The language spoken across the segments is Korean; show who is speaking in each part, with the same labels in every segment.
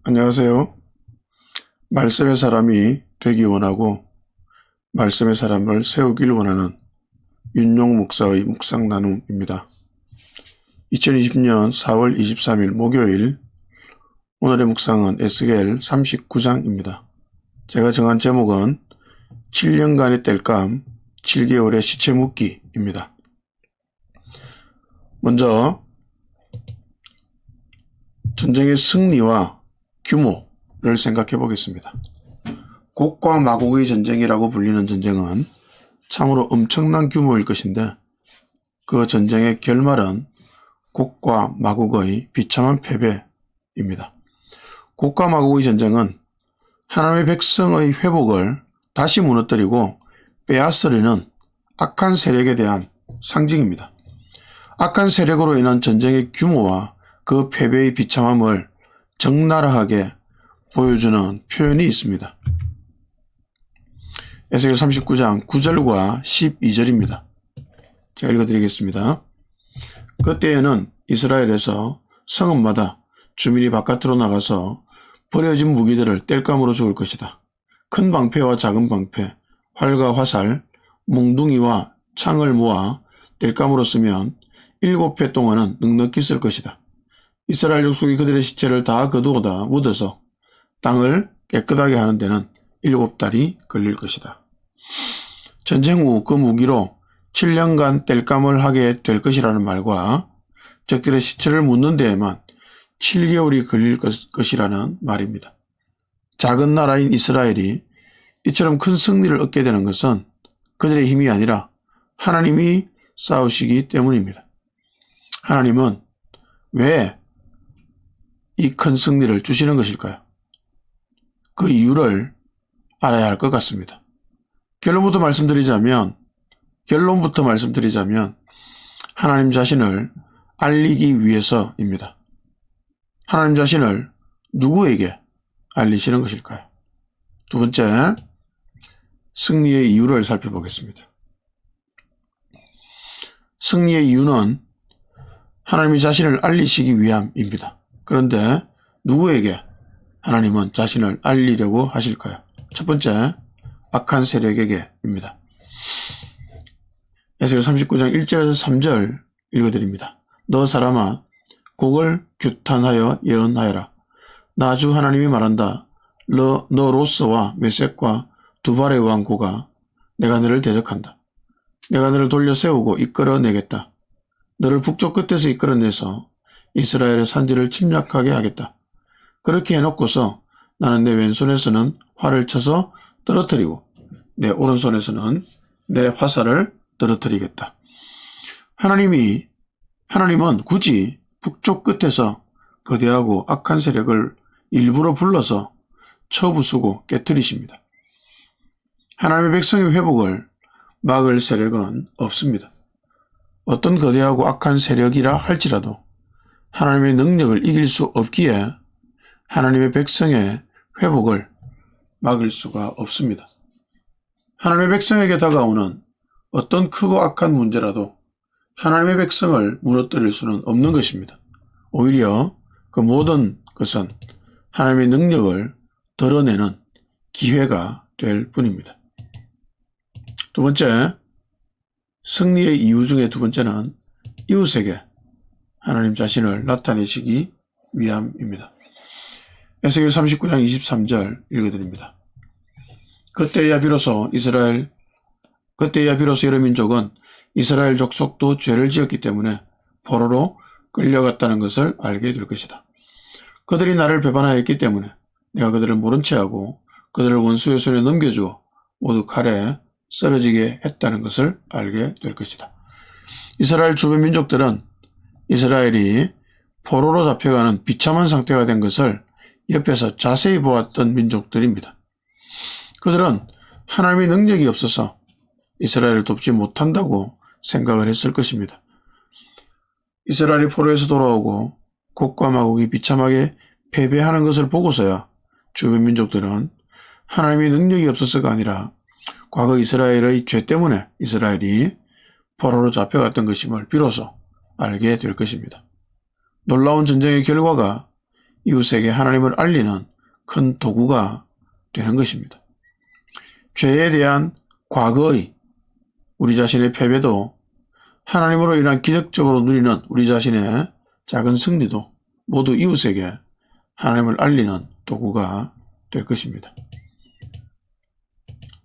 Speaker 1: 안녕하세요. 말씀의 사람이 되기 원하고 말씀의 사람을 세우길 원하는 윤용 목사의 묵상 나눔입니다. 2020년 4월 23일 목요일, 오늘의 묵상은 에스겔 39장입니다. 제가 정한 제목은 7년간의 땔감, 7개월의 시체 묻기입니다. 먼저 전쟁의 승리와 규모를 생각해 보겠습니다. 곡과 마곡의 전쟁이라고 불리는 전쟁은 참으로 엄청난 규모일 것인데, 그 전쟁의 결말은 곡과 마곡의 비참한 패배입니다. 곡과 마곡의 전쟁은 하나님의 백성의 회복을 다시 무너뜨리고 빼앗으려는 악한 세력에 대한 상징입니다. 악한 세력으로 인한 전쟁의 규모와 그 패배의 비참함을 적나라하게 보여주는 표현이 있습니다. 에스겔 39장 9절과 12절입니다. 제가 읽어드리겠습니다. 그때에는 이스라엘에서 성읍마다 주민이 바깥으로 나가서 버려진 무기들을 땔감으로 죽을 것이다. 큰 방패와 작은 방패, 활과 화살, 몽둥이와 창을 모아 땔감으로 쓰면 7회 동안은 넉넉히 쓸 것이다. 이스라엘 족속이 그들의 시체를 다 거두어다 묻어서 땅을 깨끗하게 하는 데는 7달이 걸릴 것이다. 전쟁 후 그 무기로 7년간 땔감을 하게 될 것이라는 말과 적들의 시체를 묻는 데에만 7개월이 걸릴 것이라는 말입니다. 작은 나라인 이스라엘이 이처럼 큰 승리를 얻게 되는 것은 그들의 힘이 아니라 하나님이 싸우시기 때문입니다. 하나님은 왜 이 큰 승리를 주시는 것일까요? 그 이유를 알아야 할 것 같습니다. 결론부터 말씀드리자면 하나님 자신을 알리기 위해서입니다. 하나님 자신을 누구에게 알리시는 것일까요? 두 번째, 승리의 이유를 살펴보겠습니다. 승리의 이유는 하나님이 자신을 알리시기 위함입니다. 그런데 누구에게 하나님은 자신을 알리려고 하실까요? 첫 번째, 악한 세력에게입니다. 에스겔 39장 1절에서 3절 읽어드립니다. 너 사람아, 곡을 규탄하여 예언하여라. 나 주 하나님이 말한다. 너 로스와 메섹과 두발의 왕 고가, 내가 너를 대적한다. 내가 너를 돌려 세우고 이끌어내겠다. 너를 북쪽 끝에서 이끌어내서 이스라엘의 산지를 침략하게 하겠다. 그렇게 해놓고서 나는 내 왼손에서는 활을 쳐서 떨어뜨리고 내 오른손에서는 내 화살을 떨어뜨리겠다. 하나님은 굳이 북쪽 끝에서 거대하고 악한 세력을 일부러 불러서 쳐부수고 깨뜨리십니다. 하나님의 백성의 회복을 막을 세력은 없습니다. 어떤 거대하고 악한 세력이라 할지라도 하나님의 능력을 이길 수 없기에 하나님의 백성의 회복을 막을 수가 없습니다. 하나님의 백성에게 다가오는 어떤 크고 악한 문제라도 하나님의 백성을 무너뜨릴 수는 없는 것입니다. 오히려 그 모든 것은 하나님의 능력을 드러내는 기회가 될 뿐입니다. 두 번째, 승리의 이유 중에 두 번째는 이웃에게 하나님 자신을 나타내시기 위함입니다. 에스겔 39장 23절 읽어드립니다. 그때야 비로소 여러 민족은 이스라엘 족속도 죄를 지었기 때문에 포로로 끌려갔다는 것을 알게 될 것이다. 그들이 나를 배반하였기 때문에 내가 그들을 모른 채하고 그들을 원수의 손에 넘겨주어 모두 칼에 쓰러지게 했다는 것을 알게 될 것이다. 이스라엘 주변 민족들은 이스라엘이 포로로 잡혀가는 비참한 상태가 된 것을 옆에서 자세히 보았던 민족들입니다. 그들은 하나님의 능력이 없어서 이스라엘을 돕지 못한다고 생각을 했을 것입니다. 이스라엘이 포로에서 돌아오고 곡과 마곡이 비참하게 패배하는 것을 보고서야 주변 민족들은 하나님의 능력이 없어서가 아니라 과거 이스라엘의 죄 때문에 이스라엘이 포로로 잡혀갔던 것임을 비로소 알게 될 것입니다. 놀라운 전쟁의 결과가 이웃에게 하나님을 알리는 큰 도구가 되는 것입니다. 죄에 대한 과거의 우리 자신의 패배도 하나님으로 인한 기적적으로 누리는 우리 자신의 작은 승리도 모두 이웃에게 하나님을 알리는 도구가 될 것입니다.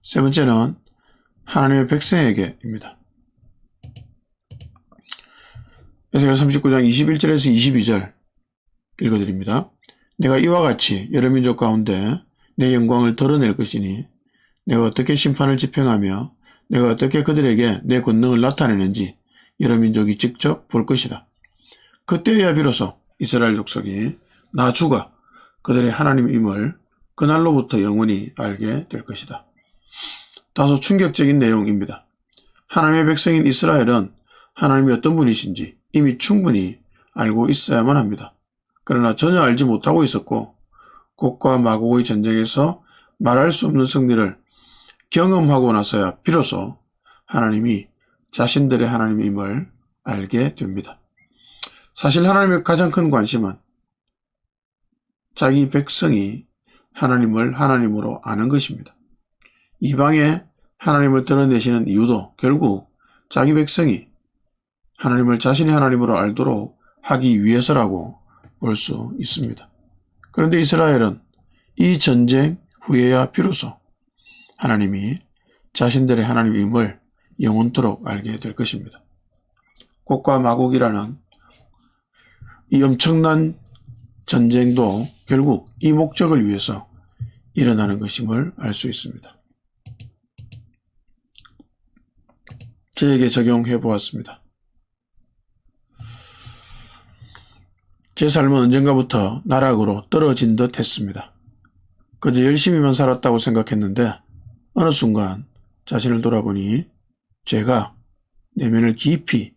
Speaker 1: 세 번째는 하나님의 백성에게입니다. 에스겔 39장 21절에서 22절 읽어드립니다. 내가 이와 같이 여러 민족 가운데 내 영광을 드러낼 것이니 내가 어떻게 심판을 집행하며 내가 어떻게 그들에게 내 권능을 나타내는지 여러 민족이 직접 볼 것이다. 그때야 비로소 이스라엘 족속이 나 주가 그들의 하나님임을 그날로부터 영원히 알게 될 것이다. 다소 충격적인 내용입니다. 하나님의 백성인 이스라엘은 하나님이 어떤 분이신지 이미 충분히 알고 있어야만 합니다. 그러나 전혀 알지 못하고 있었고 곡과 마곡의 전쟁에서 말할 수 없는 승리를 경험하고 나서야 비로소 하나님이 자신들의 하나님임을 알게 됩니다. 사실 하나님의 가장 큰 관심은 자기 백성이 하나님을 하나님으로 아는 것입니다. 이방에 하나님을 드러내시는 이유도 결국 자기 백성이 하나님을 자신의 하나님으로 알도록 하기 위해서라고 볼 수 있습니다. 그런데 이스라엘은 이 전쟁 후에야 비로소 하나님이 자신들의 하나님임을 영원토록 알게 될 것입니다. 곡과 마곡이라는 이 엄청난 전쟁도 결국 이 목적을 위해서 일어나는 것임을 알 수 있습니다. 저에게 적용해 보았습니다. 제 삶은 언젠가부터 나락으로 떨어진 듯 했습니다. 그저 열심히만 살았다고 생각했는데 어느 순간 자신을 돌아보니 제가 내면을 깊이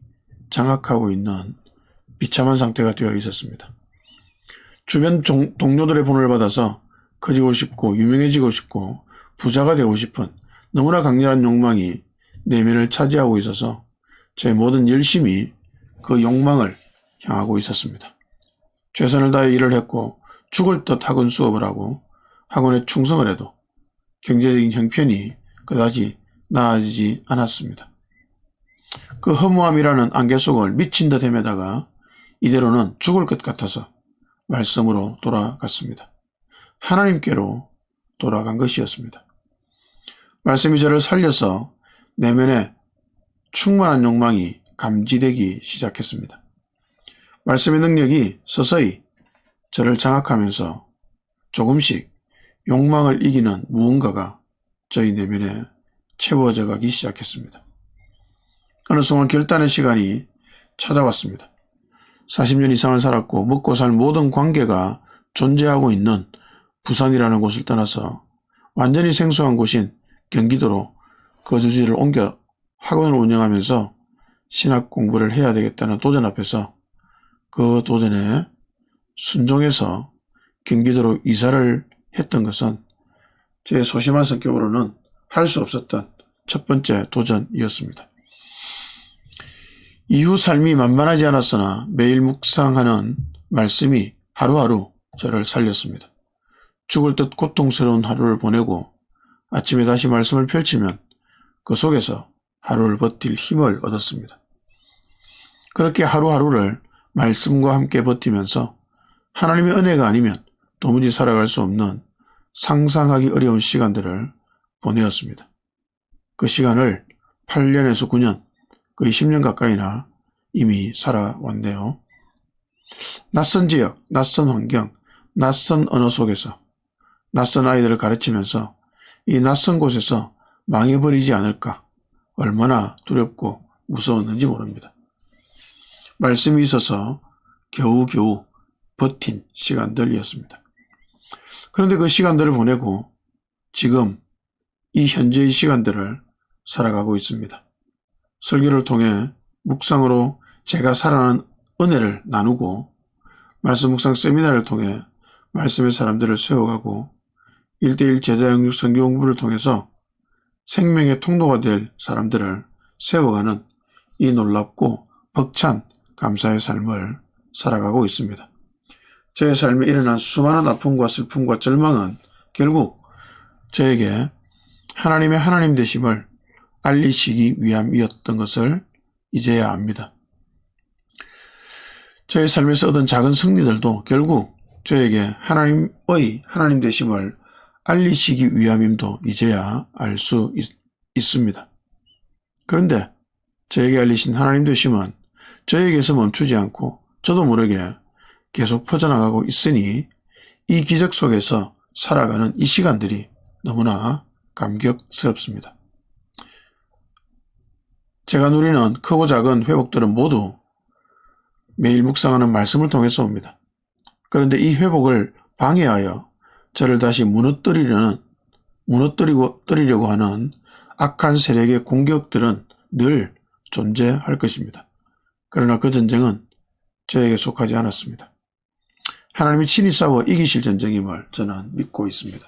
Speaker 1: 장악하고 있는 비참한 상태가 되어 있었습니다. 주변 동료들의 본을 받아서 커지고 싶고 유명해지고 싶고 부자가 되고 싶은 너무나 강렬한 욕망이 내면을 차지하고 있어서 제 모든 열심이 그 욕망을 향하고 있었습니다. 최선을 다해 일을 했고 죽을 듯 학원 수업을 하고 학원에 충성을 해도 경제적인 형편이 그다지 나아지지 않았습니다. 그 허무함이라는 안개 속을 미친 듯 헤매다가 이대로는 죽을 것 같아서 말씀으로 돌아갔습니다. 하나님께로 돌아간 것이었습니다. 말씀이 저를 살려서 내면에 충만한 욕망이 감지되기 시작했습니다. 말씀의 능력이 서서히 저를 장악하면서 조금씩 욕망을 이기는 무언가가 저희 내면에 채워져 가기 시작했습니다. 어느 순간 결단의 시간이 찾아왔습니다. 40년 이상을 살았고 먹고 살 모든 관계가 존재하고 있는 부산이라는 곳을 떠나서 완전히 생소한 곳인 경기도로 거주지를 옮겨 학원을 운영하면서 신학 공부를 해야 되겠다는 도전 앞에서 그 도전에 순종해서 경기도로 이사를 했던 것은 제 소심한 성격으로는 할 수 없었던 첫 번째 도전이었습니다. 이후 삶이 만만하지 않았으나 매일 묵상하는 말씀이 하루하루 저를 살렸습니다. 죽을 듯 고통스러운 하루를 보내고 아침에 다시 말씀을 펼치면 그 속에서 하루를 버틸 힘을 얻었습니다. 그렇게 하루하루를 말씀과 함께 버티면서 하나님의 은혜가 아니면 도무지 살아갈 수 없는 상상하기 어려운 시간들을 보내었습니다. 그 시간을 8년에서 9년, 거의 10년 가까이나 이미 살아왔네요. 낯선 지역, 낯선 환경, 낯선 언어 속에서 낯선 아이들을 가르치면서 이 낯선 곳에서 망해버리지 않을까 얼마나 두렵고 무서웠는지 모릅니다. 말씀이 있어서 겨우겨우 버틴 시간들이었습니다. 그런데 그 시간들을 보내고 지금 이 현재의 시간들을 살아가고 있습니다. 설교를 통해 묵상으로 제가 살아난 은혜를 나누고 말씀 묵상 세미나를 통해 말씀의 사람들을 세워가고 1:1 제자 영육 선교 공부를 통해서 생명의 통로가 될 사람들을 세워가는 이 놀랍고 벅찬 감사의 삶을 살아가고 있습니다. 저의 삶에 일어난 수많은 아픔과 슬픔과 절망은 결국 저에게 하나님의 하나님 되심을 알리시기 위함이었던 것을 이제야 압니다. 저의 삶에서 얻은 작은 승리들도 결국 저에게 하나님의 하나님 되심을 알리시기 위함임도 이제야 알 수 있습니다. 그런데 저에게 알리신 하나님 되심은 저에게서 멈추지 않고 저도 모르게 계속 퍼져나가고 있으니 이 기적 속에서 살아가는 이 시간들이 너무나 감격스럽습니다. 제가 누리는 크고 작은 회복들은 모두 매일 묵상하는 말씀을 통해서 옵니다. 그런데 이 회복을 방해하여 저를 다시 무너뜨리려고 하는 악한 세력의 공격들은 늘 존재할 것입니다. 그러나 그 전쟁은 저에게 속하지 않았습니다. 하나님이 친히 싸워 이기실 전쟁임을 저는 믿고 있습니다.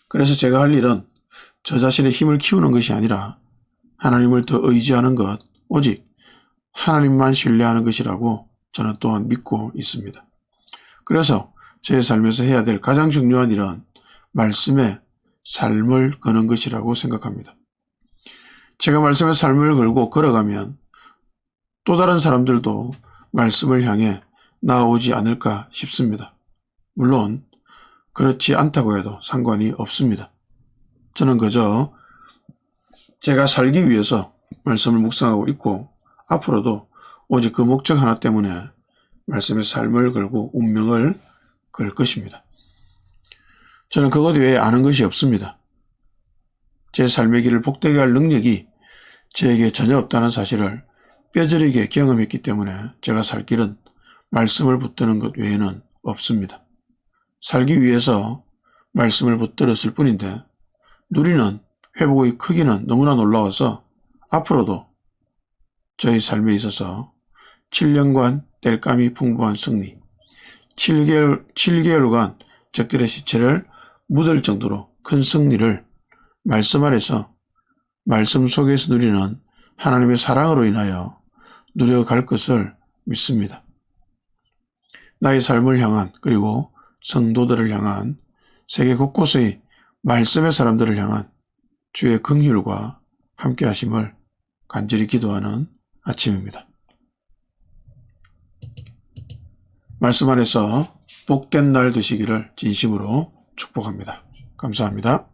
Speaker 1: 그래서 제가 할 일은 저 자신의 힘을 키우는 것이 아니라 하나님을 더 의지하는 것, 오직 하나님만 신뢰하는 것이라고 저는 또한 믿고 있습니다. 그래서 제 삶에서 해야 될 가장 중요한 일은 말씀의 삶을 거는 것이라고 생각합니다. 제가 말씀의 삶을 걸고 걸어가면 또 다른 사람들도 말씀을 향해 나아오지 않을까 싶습니다. 물론 그렇지 않다고 해도 상관이 없습니다. 저는 그저 제가 살기 위해서 말씀을 묵상하고 있고 앞으로도 오직 그 목적 하나 때문에 말씀의 삶을 걸고 운명을 걸 것입니다. 저는 그것 외에 아는 것이 없습니다. 제 삶의 길을 복되게 할 능력이 저에게 전혀 없다는 사실을 뼈저리게 경험했기 때문에 제가 살 길은 말씀을 붙드는 것 외에는 없습니다. 살기 위해서 말씀을 붙들었을 뿐인데 누리는 회복의 크기는 너무나 놀라워서 앞으로도 저희 삶에 있어서 7년간 땔감이 풍부한 승리, 7개월간 적들의 시체를 묻을 정도로 큰 승리를 말씀 아래서 말씀 속에서 누리는 하나님의 사랑으로 인하여 누려갈 것을 믿습니다. 나의 삶을 향한 그리고 성도들을 향한 세계 곳곳의 말씀의 사람들을 향한 주의 긍휼과 함께 하심을 간절히 기도하는 아침입니다. 말씀 안에서 복된 날 되시기를 진심으로 축복합니다. 감사합니다.